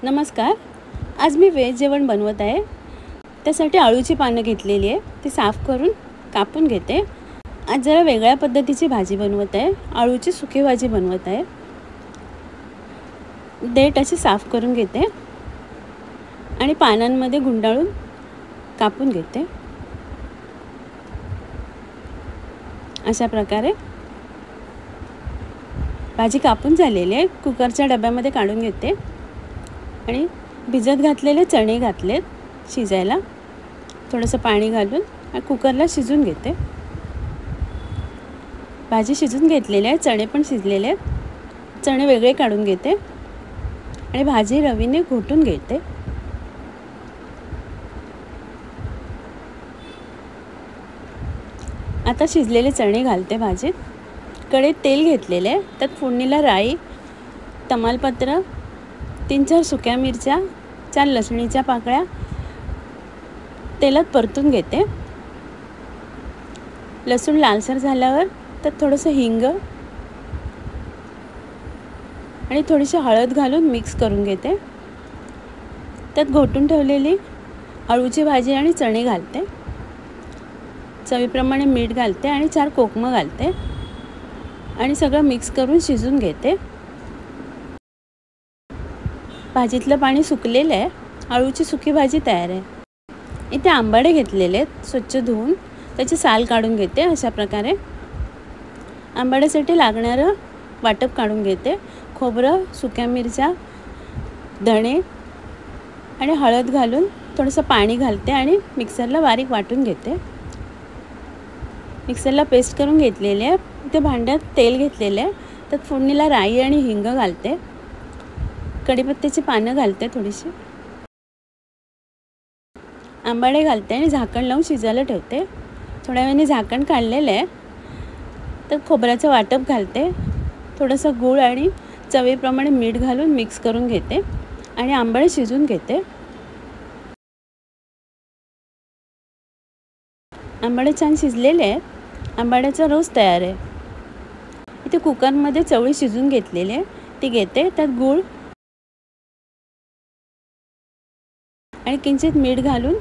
नमस्कार. आज मी व्हेज जेवण बनवत आहे. त्यासाठी अळूची पानं घेतलेली आहे, ती साफ करून कापून घेते. आज जरा वेगळ्या पद्धतीची भाजी बनवत आहे, अळूची सुकी भाजी बनवत आहे. देठ अशी साफ करून घेते आणि पानांमध्ये गुंडाळून कापून घेते. अशा प्रकारे भाजी कापून झालेली आहे. कुकरच्या डब्यामध्ये काढून घेते आणि भिजत घातलेले चणे घातलेत शिजायला. थोडंसं पाणी घालून कुकरला शिजून घेते. भाजी शिजून घेतलेली आहे, चणे पण शिजलेले आहेत. चणे वेगळे काढून घेते आणि भाजी रवीने घोटून घेते. आता शिजलेले चणे घालते भाजीत. कढईत तेल घेतलेले आहे, त्यात फोडणीला राई, तमालपत्र, 3-4 सुक्या मिरच्या, 4 लसणीच्या पाकळ्या तेलात परतून घेते. लसूण लालसर झाल्यावर त्यात थोडंसं हिंग आणि थोडीशी हळद घालून मिक्स करून घेते. त्यात घोटून ठेवलेली अळूची भाजी आणि चणे घालते. चवीप्रमाणे मीठ घालते आणि 4 कोकमं घालते आणि सगळं मिक्स करून शिजून घेते. भाजीतलं पाणी सुकलेलं आहे. अळूची सुकी भाजी तयार आहे. इथे आंबाडे घेतलेले आहेत, स्वच्छ धुवून त्याची साल काढून घेते. अशा प्रकारे आंबाड्यासाठी लागणारं वाटप काढून घेते. खोबरं, सुक्या मिरच्या, धणे आणि हळद घालून थोडंसं पाणी घालते आणि मिक्सरला बारीक वाटून घेते. मिक्सरला पेस्ट करून घेतलेले आहे. इथे भांड्यात तेल घेतलेलं आहे, त्यात फोडणीला राई आणि हिंग घालते. कढीपत्त्याची पानं घालते थोडीशी. आंबाडे घालते आणि झाकण लावून शिजायला ठेवते. थोड्या वेळाने झाकण काढलेलं आहे, तर खोबऱ्याचं वाटप घालते. थोडंसं गूळ आणि चवीप्रमाणे मीठ घालून मिक्स करून घेते आणि आंबाडे शिजून घेते. आंबाडे छान शिजलेले आहेत. आंबाड्याचा रस तयार आहे. इथे कुकरमध्ये चवळी शिजून घेतलेली आहे, ती घेते. त्यात गूळ आणि किंचित मीठ घालून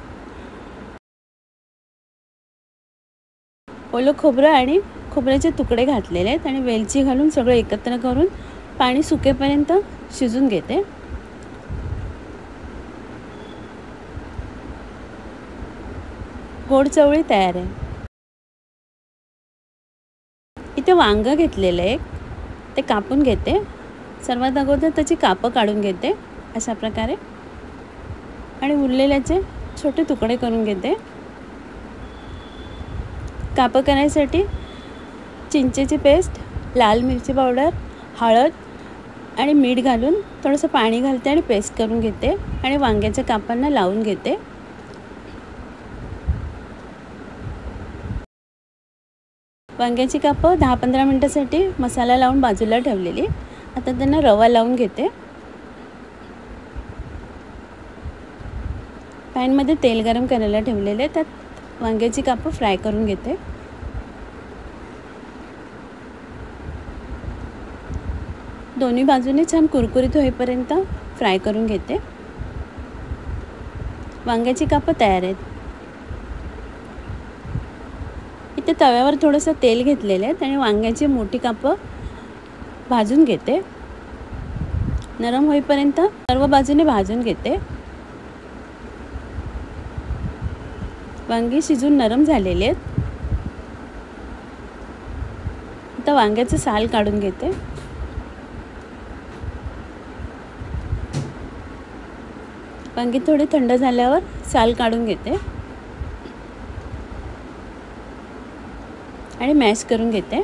ओलं खोबरं आणि खोबऱ्याचे तुकडे घातलेले आहेत आणि वेलची घालून सगळं एकत्र करून पाणी सुकेपर्यंत शिजून घेते. गोड चवळी तयार आहे. इथे वांगं घेतलेलं आहे, ते कापून घेते. सर्वात अगोदर त्याची कापं काढून घेते अशा प्रकारे आणि उरलेल्याचे छोटे तुकडे करून घेते. कापं करायसाठी चिंचेची पेस्ट, लाल मिरची पावडर, हळद आणि मीठ घालून थोडंसं पाणी घालते आणि पेस्ट करून घेते आणि वांग्याच्या कापांना लावून घेते. वांग्याची कापं 10-15 मिनटासाठी मसाला लावून बाजूला ठेवलेली. आता त्यांना रवा लावून घेते. पॅनमध्ये तेल गरम करायला ठेवलेले, त्यात वांग्याची कापं फ्राय करून घेते. दोन्ही बाजूने छान कुरकुरीत होईपर्यंत फ्राय करून घेते. वांग्याची कापं तयार आहेत. इथे तव्यावर थोडंसं तेल घेतलेलं आहे आणि वांग्याची मोठी कापं भाजून घेते. नरम होईपर्यंत सर्व बाजूने भाजून घेते. वांगी शिजून नरम झालेले आहेत. आता वांग्याचं साल काढून घेते. वांगी थोडी थंड झाल्यावर साल काढून घेते आणि मॅश करून घेते.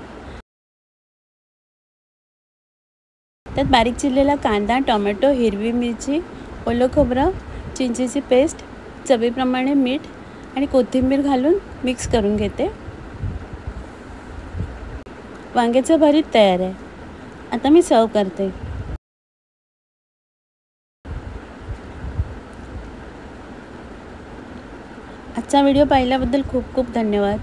त्यात बारीक चिरलेला कांदा, टोमॅटो, हिरवी मिरची, ओलं खोबरं, चिंचेची पेस्ट, चवीप्रमाणे मीठ आणि कोथिंबीर घालून मिक्स करून घेते. वांग्याचं भरीत तयार आहे. आता मी सर्व करते. आजचा व्हिडिओ पाहिल्याबद्दल खूप खूप धन्यवाद.